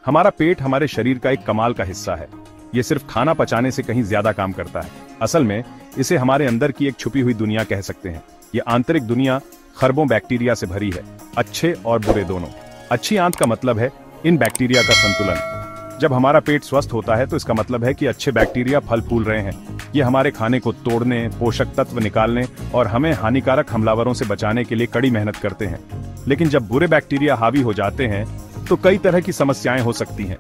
हमारा पेट हमारे शरीर का एक कमाल का हिस्सा है। ये सिर्फ खाना पचाने से कहीं ज्यादा काम करता है। असल में इसे हमारे अंदर की एक छुपी हुई दुनिया कह सकते हैं। ये आंतरिक दुनिया खरबों बैक्टीरिया से भरी है, अच्छे और बुरे दोनों। अच्छी आंत का मतलब है इन बैक्टीरिया का संतुलन। जब हमारा पेट स्वस्थ होता है तो इसका मतलब है कि अच्छे बैक्टीरिया फल फूल रहे हैं। ये हमारे खाने को तोड़ने, पोषक तत्व निकालने और हमें हानिकारक हमलावरों से बचाने के लिए कड़ी मेहनत करते हैं। लेकिन जब बुरे बैक्टीरिया हावी हो जाते हैं तो कई तरह की समस्याएं हो सकती हैं।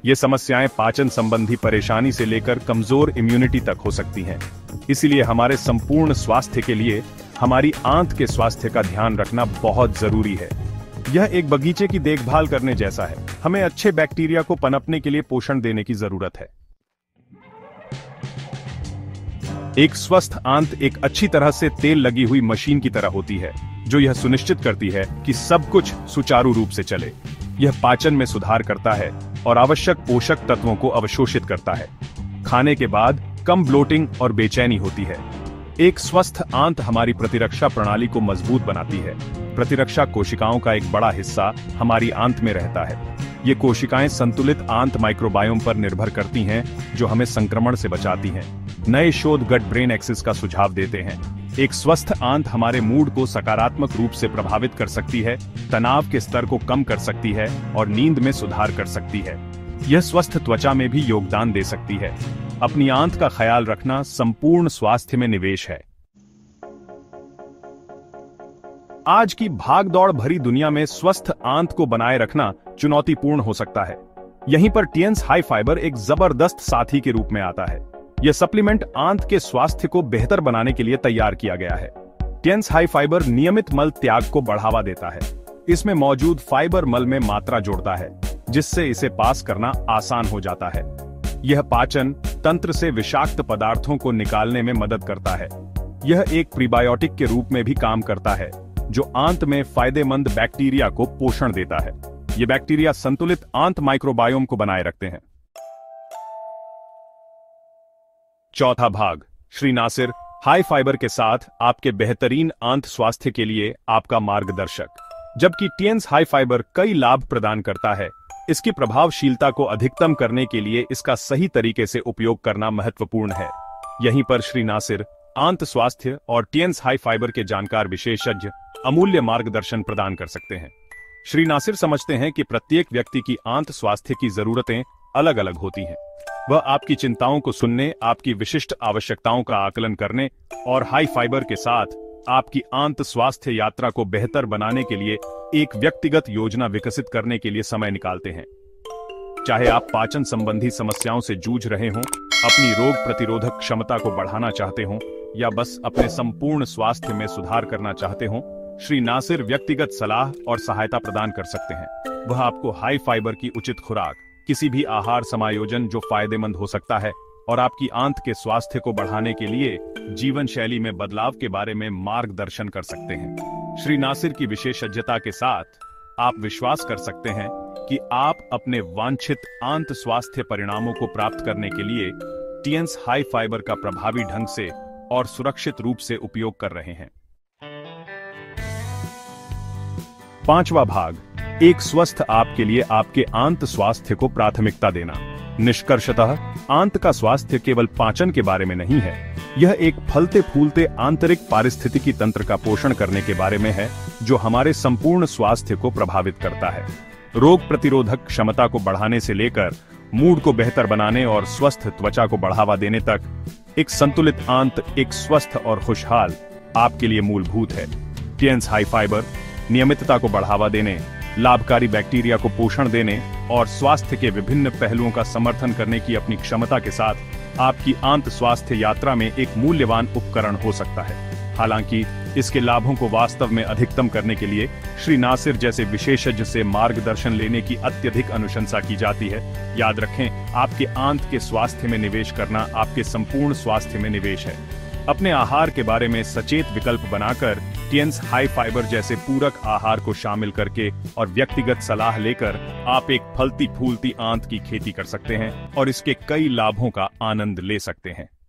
ये समस्याएं पाचन संबंधी परेशानी से लेकर कमजोर इम्यूनिटी तक हो सकती हैं। इसीलिए हमारे संपूर्ण स्वास्थ्य के लिए हमारी आंत के स्वास्थ्य का ध्यान रखना बहुत जरूरी है। यह एक बगीचे की देखभाल करने जैसा है। हमें अच्छे बैक्टीरिया को पनपने के लिए पोषण देने की जरूरत है। एक स्वस्थ आंत एक अच्छी तरह से तेल लगी हुई मशीन की तरह होती है, जो यह सुनिश्चित करती है कि सब कुछ सुचारू रूप से चले। यह पाचन में सुधार करता है और आवश्यक पोषक तत्वों को अवशोषित करता है। खाने के बाद कम ब्लोटिंग और बेचैनी होती है। एक स्वस्थ आंत हमारी प्रतिरक्षा प्रणाली को मजबूत बनाती है। प्रतिरक्षा कोशिकाओं का एक बड़ा हिस्सा हमारी आंत में रहता है। ये कोशिकाएं संतुलित आंत माइक्रोबायोम पर निर्भर करती हैं, जो हमें संक्रमण से बचाती हैं। नए शोध गट ब्रेन एक्सिस का सुझाव देते हैं। एक स्वस्थ आंत हमारे मूड को सकारात्मक रूप से प्रभावित कर सकती है, तनाव के स्तर को कम कर सकती है और नींद में सुधार कर सकती है। यह स्वस्थ त्वचा में भी योगदान दे सकती है। अपनी आंत का ख्याल रखना संपूर्ण स्वास्थ्य में निवेश है। आज की भागदौड़ भरी दुनिया में स्वस्थ आंत को बनाए रखना चुनौतीपूर्ण हो सकता है। यहीं पर टिएंस हाई फाइबर एक जबरदस्त साथी के रूप में आता है। यह सप्लीमेंट आंत के स्वास्थ्य को बेहतर बनाने के लिए तैयार किया गया है। टिएंस हाई फाइबर नियमित मल त्याग को बढ़ावा देता है। इसमें मौजूद फाइबर मल में मात्रा जोड़ता है, जिससे इसे पास करना आसान हो जाता है। यह पाचन तंत्र से विषाक्त पदार्थों को निकालने में मदद करता है। यह एक प्रीबायोटिक के रूप में भी काम करता है, जो आंत में फायदेमंद बैक्टीरिया को पोषण देता है। ये बैक्टीरिया संतुलित आंत माइक्रोबायोम को बनाए रखते हैं। चौथा भाग, श्री नासिर हाई फाइबर के साथ आपके बेहतरीन आंत स्वास्थ्य के लिए आपका मार्गदर्शक। जबकि टिएंस हाई फाइबर कई लाभ प्रदान करता है, इसकी प्रभावशीलता को अधिकतम करने के लिए इसका सही तरीके से उपयोग करना महत्वपूर्ण है। यहीं पर श्री नासिर आंत स्वास्थ्य और टिएंस हाई फाइबर के जानकार विशेषज्ञ अमूल्य मार्गदर्शन प्रदान कर सकते हैं। श्री नासिर समझते हैं कि प्रत्येक व्यक्ति की आंत स्वास्थ्य की जरूरतें अलग अलग होती हैं। वह आपकी चिंताओं को सुनने, आपकी विशिष्ट आवश्यकताओं का आकलन करने और हाई फाइबर के साथ आपकी आंत स्वास्थ्य यात्रा को बेहतर बनाने के लिए एक व्यक्तिगत योजना विकसित करने के लिए समय निकालते हैं। चाहे आप पाचन संबंधी समस्याओं से जूझ रहे हों, अपनी रोग प्रतिरोधक क्षमता को बढ़ाना चाहते हों या बस अपने संपूर्ण स्वास्थ्य में सुधार करना चाहते हों, श्री नासिर व्यक्तिगत सलाह और सहायता प्रदान कर सकते हैं। वह आपको हाई फाइबर की उचित खुराक, किसी भी आहार समायोजन जो फायदेमंद हो सकता है और आपकी आंत के स्वास्थ्य को बढ़ाने के लिए जीवन शैली में बदलाव के बारे में मार्गदर्शन कर सकते हैं। श्री नासिर की विशेषज्ञता के साथ आप विश्वास कर सकते हैं कि आप अपने वांछित आंत स्वास्थ्य परिणामों को प्राप्त करने के लिए टिएंस हाई फाइबर का प्रभावी ढंग से और सुरक्षित रूप से उपयोग कर रहे हैं। पांचवा भाग, एक स्वस्थ आपके लिए आपके आंत स्वास्थ्य को प्राथमिकता देना। निष्कर्षतः आंत का स्वास्थ्य केवल पाचन के बारे में नहीं है, यह एक फलते फूलते आंतरिक पारिस्थितिकी तंत्र का पोषण करने के बारे में है, जो हमारे संपूर्ण स्वास्थ्य को प्रभावित करता है। रोग प्रतिरोधक क्षमता को बढ़ाने से लेकर मूड को बेहतर बनाने और स्वस्थ त्वचा को बढ़ावा देने तक, एक संतुलित आंत एक स्वस्थ और खुशहाल आपके लिए मूलभूत है। टिएंस हाई फाइबर नियमितता को बढ़ावा देने, लाभकारी बैक्टीरिया को पोषण देने और स्वास्थ्य के विभिन्न पहलुओं का समर्थन करने की अपनी क्षमता के साथ आपकी आंत स्वास्थ्य यात्रा में एक मूल्यवान उपकरण हो सकता है। हालांकि इसके लाभों को वास्तव में अधिकतम करने के लिए श्री नासिर जैसे विशेषज्ञ से मार्गदर्शन लेने की अत्यधिक अनुशंसा की जाती है। याद रखें, आपके आंत के स्वास्थ्य में निवेश करना आपके संपूर्ण स्वास्थ्य में निवेश है। अपने आहार के बारे में सचेत विकल्प बनाकर टिएंस हाई फाइबर जैसे पूरक आहार को शामिल करके और व्यक्तिगत सलाह लेकर आप एक फलती फूलती आंत की खेती कर सकते हैं और इसके कई लाभों का आनंद ले सकते हैं।